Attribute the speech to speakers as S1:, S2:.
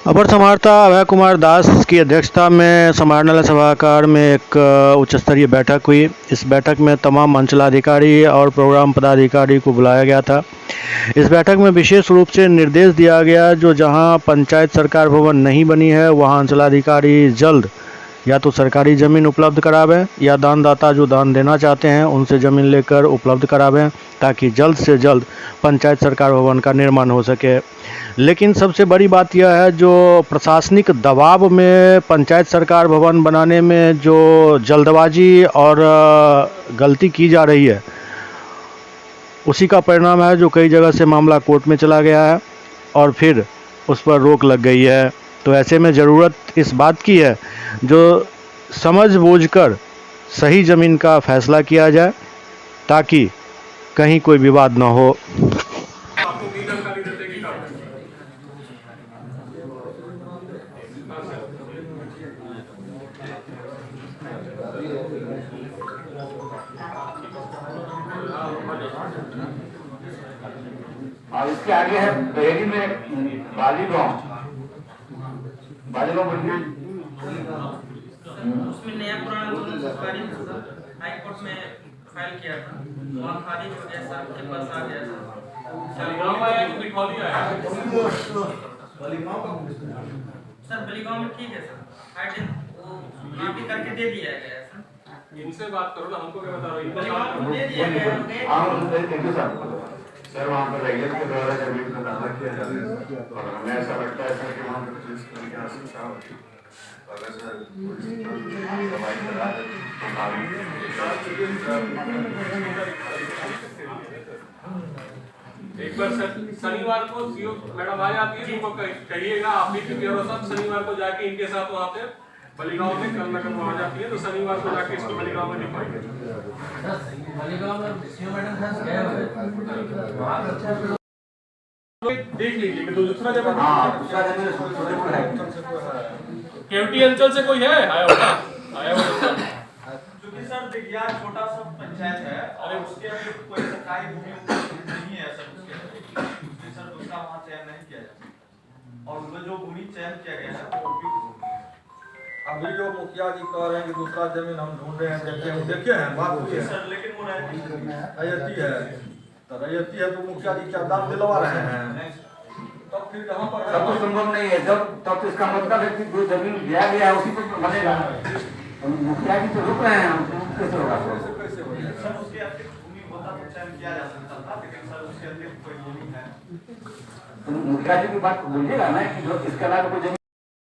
S1: अपर समाहर्ता अभय कुमार दास की अध्यक्षता में समाहरणालय सभागार में एक उच्च स्तरीय बैठक हुई। इस बैठक में तमाम अंचलाधिकारी और प्रोग्राम पदाधिकारी को बुलाया गया था। इस बैठक में विशेष रूप से निर्देश दिया गया जो जहां पंचायत सरकार भवन नहीं बनी है वहां अंचलाधिकारी जल्द या तो सरकारी ज़मीन उपलब्ध करावें या दानदाता जो दान देना चाहते हैं उनसे ज़मीन लेकर उपलब्ध करावें ताकि जल्द से जल्द पंचायत सरकार भवन का निर्माण हो सके। लेकिन सबसे बड़ी बात यह है जो प्रशासनिक दबाव में पंचायत सरकार भवन बनाने में जो जल्दबाजी और गलती की जा रही है उसी का परिणाम है जो कई जगह से मामला कोर्ट में चला गया है और फिर उस पर रोक लग गई है। तो ऐसे में ज़रूरत इस बात की है जो समझ बूझकर सही ज़मीन का फैसला किया जाए ताकि कहीं कोई विवाद न हो।
S2: और इसके आगे है बहेरी में बालीगांव
S3: उसमें नया पुराना दोनों सरकारी हाई कोर्ट में फाइल किया था, वहाँ खारिज हो गया, सर के पास आ गया सर बलीगांव में ठीक है सर, वो माफी करके दे दिया गया है सर।
S4: इनसे बात करो ना, हमको क्या बता रहे हो?
S3: बलीगांव में दे दिया गया
S2: सर वहाँ पर रेगुलर के द्वारा जमीन का दावा किया जाता है और हमें ऐसा लगता है सर कि वहाँ पर पुलिस की आवश्यकता होती है। अगर सर दवाई करा दे
S4: एक बार शनिवार को सीओ मैडम आ जाती है, उनको कहिएगा आप भी सब शनिवार को जाके इनके साथ वहाँ पे बलीगांव में कल नगर में आ जाती है तो शनिवार को जाके इसको बलीगांव में दिखाएंगे।
S3: बलीगांव में सीओ मैडम साहब गए हुए
S4: देख लीजिए कि दूसरा जब
S5: केवटी अंचल से कोई है आया होगा
S6: क्योंकि सर देखिए छोटा सा पंचायत है और उसके अभी कोई सरकारी भूमि नहीं है सर, उसके सर दूसरा वहाँ चयन नहीं किया जाता और उनको जो भूमि चयन किया गया है वो उपयुक्त भूमि है।
S7: अभी जो मुखिया जी कह रहे हैं कि दूसरा जमीन हम ढूंढ रहे हैं, देखिए हैं बात हुई है
S6: सर, लेकिन वो
S7: रैयती है तो रैयती है तो मुखिया जी क्या दाम दिलवा रहे हैं तब फिर यहाँ पर
S2: सब तो संभव नहीं है। जब तब तो इसका मतलब है कि जो जमीन दिया गया है उसी पर बनेगा। मुखिया जी तो रुक रहे हैं, हम कैसे होगा?
S6: सर उसके अतिरिक्त भूमि होता तो चयन किया जा सकता था, लेकिन सर उसके अतिरिक्त कोई भूमि है।
S2: मुखिया जी की बात बोलिएगा ना कि जो इसके अलावा कोई